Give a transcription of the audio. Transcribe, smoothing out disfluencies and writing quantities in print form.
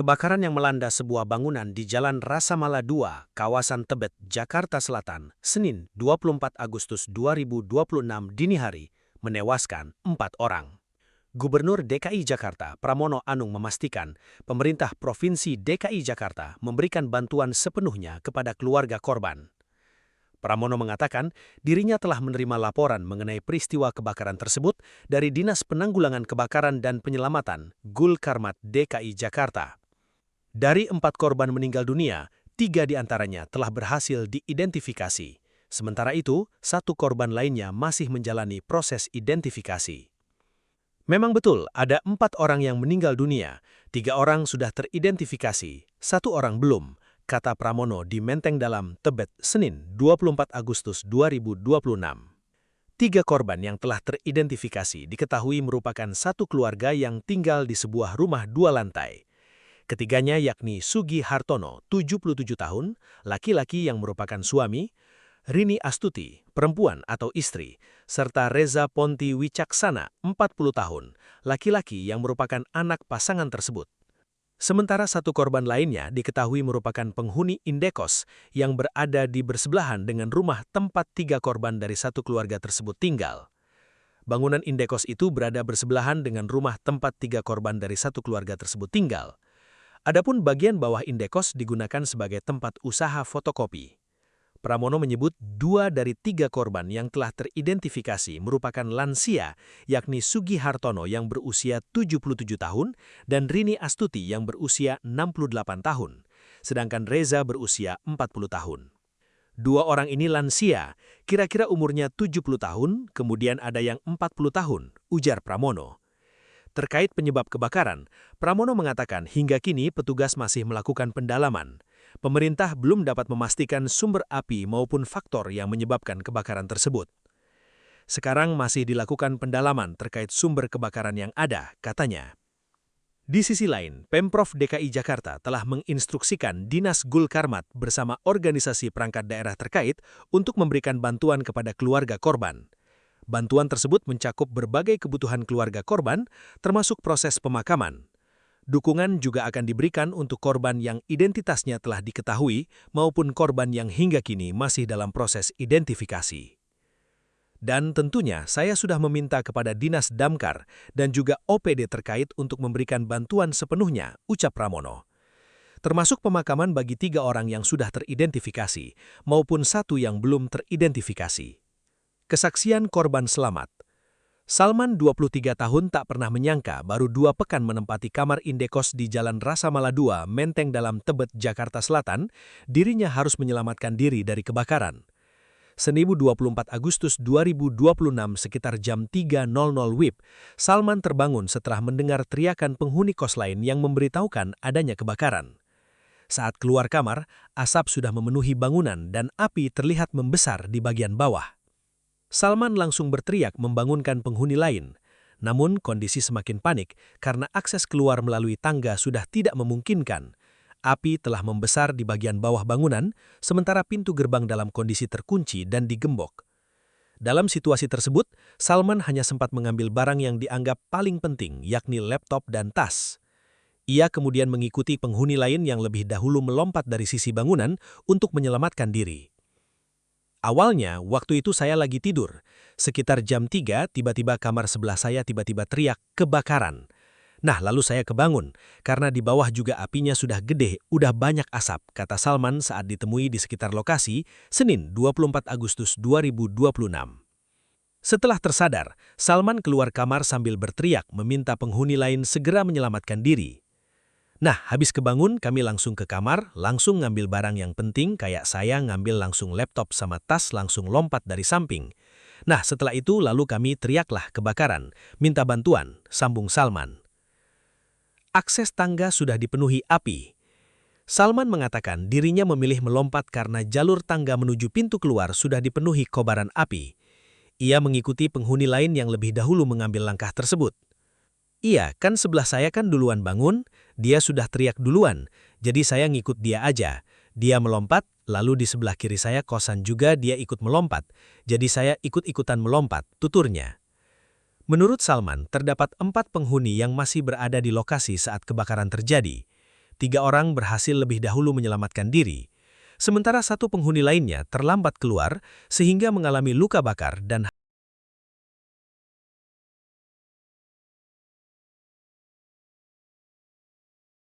Kebakaran yang melanda sebuah bangunan di Jalan Rasa Mala 2, kawasan Tebet, Jakarta Selatan, Senin 24 Agustus 2026 dini hari, menewaskan 4 orang. Gubernur DKI Jakarta, Pramono Anung memastikan pemerintah Provinsi DKI Jakarta memberikan bantuan sepenuhnya kepada keluarga korban. Pramono mengatakan dirinya telah menerima laporan mengenai peristiwa kebakaran tersebut dari Dinas Penanggulangan Kebakaran dan Penyelamatan Gul Karmat DKI Jakarta. Dari 4 korban meninggal dunia, 3 diantaranya telah berhasil diidentifikasi. Sementara itu, 1 korban lainnya masih menjalani proses identifikasi. Memang betul, ada 4 orang yang meninggal dunia, 3 orang sudah teridentifikasi, 1 orang belum, kata Pramono di Menteng Dalam, Tebet, Senin 24 Agustus 2026. 3 korban yang telah teridentifikasi diketahui merupakan satu keluarga yang tinggal di sebuah rumah 2 lantai. Ketiganya yakni Sugi Hartono, 77 tahun, laki-laki yang merupakan suami, Rini Astuti, perempuan atau istri, serta Reza Ponti Wicaksana, 40 tahun, laki-laki yang merupakan anak pasangan tersebut. Sementara 1 korban lainnya diketahui merupakan penghuni indekos yang berada di bersebelahan dengan rumah tempat 3 korban dari satu keluarga tersebut tinggal. Bangunan indekos itu berada bersebelahan dengan rumah tempat 3 korban dari satu keluarga tersebut tinggal. Adapun bagian bawah indekos digunakan sebagai tempat usaha fotokopi. Pramono menyebut 2 dari 3 korban yang telah teridentifikasi merupakan lansia, yakni Sugi Hartono yang berusia 77 tahun dan Rini Astuti yang berusia 68 tahun, sedangkan Reza berusia 40 tahun. 2 orang ini lansia, kira-kira umurnya 70 tahun, kemudian ada yang 40 tahun, ujar Pramono. Terkait penyebab kebakaran, Pramono mengatakan hingga kini petugas masih melakukan pendalaman. Pemerintah belum dapat memastikan sumber api maupun faktor yang menyebabkan kebakaran tersebut. Sekarang masih dilakukan pendalaman terkait sumber kebakaran yang ada, katanya. Di sisi lain, Pemprov DKI Jakarta telah menginstruksikan Dinas Gul Karmat bersama organisasi perangkat daerah terkait untuk memberikan bantuan kepada keluarga korban. Bantuan tersebut mencakup berbagai kebutuhan keluarga korban, termasuk proses pemakaman. Dukungan juga akan diberikan untuk korban yang identitasnya telah diketahui maupun korban yang hingga kini masih dalam proses identifikasi. Dan tentunya saya sudah meminta kepada Dinas Damkar dan juga OPD terkait untuk memberikan bantuan sepenuhnya, ucap Pramono. Termasuk pemakaman bagi 3 orang yang sudah teridentifikasi maupun 1 yang belum teridentifikasi. Kesaksian korban selamat. Salman, 23 tahun, tak pernah menyangka baru 2 pekan menempati kamar indekos di Jalan Rasa Mala 2, Menteng Dalam, Tebet, Jakarta Selatan, dirinya harus menyelamatkan diri dari kebakaran. Senin 24 Agustus 2026 sekitar jam 3.00 WIB, Salman terbangun setelah mendengar teriakan penghuni kos lain yang memberitahukan adanya kebakaran. Saat keluar kamar, asap sudah memenuhi bangunan dan api terlihat membesar di bagian bawah. Salman langsung berteriak membangunkan penghuni lain, namun kondisi semakin panik karena akses keluar melalui tangga sudah tidak memungkinkan. Api telah membesar di bagian bawah bangunan, sementara pintu gerbang dalam kondisi terkunci dan digembok. Dalam situasi tersebut, Salman hanya sempat mengambil barang yang dianggap paling penting, yakni laptop dan tas. Ia kemudian mengikuti penghuni lain yang lebih dahulu melompat dari sisi bangunan untuk menyelamatkan diri. Awalnya, waktu itu saya lagi tidur. Sekitar jam 3, tiba-tiba kamar sebelah saya tiba-tiba teriak, kebakaran. Nah, lalu saya kebangun, karena di bawah juga apinya sudah gede, udah banyak asap, kata Salman saat ditemui di sekitar lokasi, Senin 24 Agustus 2026. Setelah tersadar, Salman keluar kamar sambil berteriak meminta penghuni lain segera menyelamatkan diri. Nah, habis kebangun, kami langsung ke kamar, langsung ngambil barang yang penting, kayak saya ngambil langsung laptop sama tas langsung lompat dari samping. Nah, setelah itu lalu kami teriaklah kebakaran, minta bantuan, sambung Salman. Akses tangga sudah dipenuhi api. Salman mengatakan dirinya memilih melompat karena jalur tangga menuju pintu keluar sudah dipenuhi kobaran api. Ia mengikuti penghuni lain yang lebih dahulu mengambil langkah tersebut. Iya, kan sebelah saya kan duluan bangun, dia sudah teriak duluan, jadi saya ngikut dia aja. Dia melompat, lalu di sebelah kiri saya kosan juga dia ikut melompat, jadi saya ikut-ikutan melompat, tuturnya. Menurut Salman, terdapat 4 penghuni yang masih berada di lokasi saat kebakaran terjadi. 3 orang berhasil lebih dahulu menyelamatkan diri. Sementara 1 penghuni lainnya terlambat keluar sehingga mengalami luka bakar dan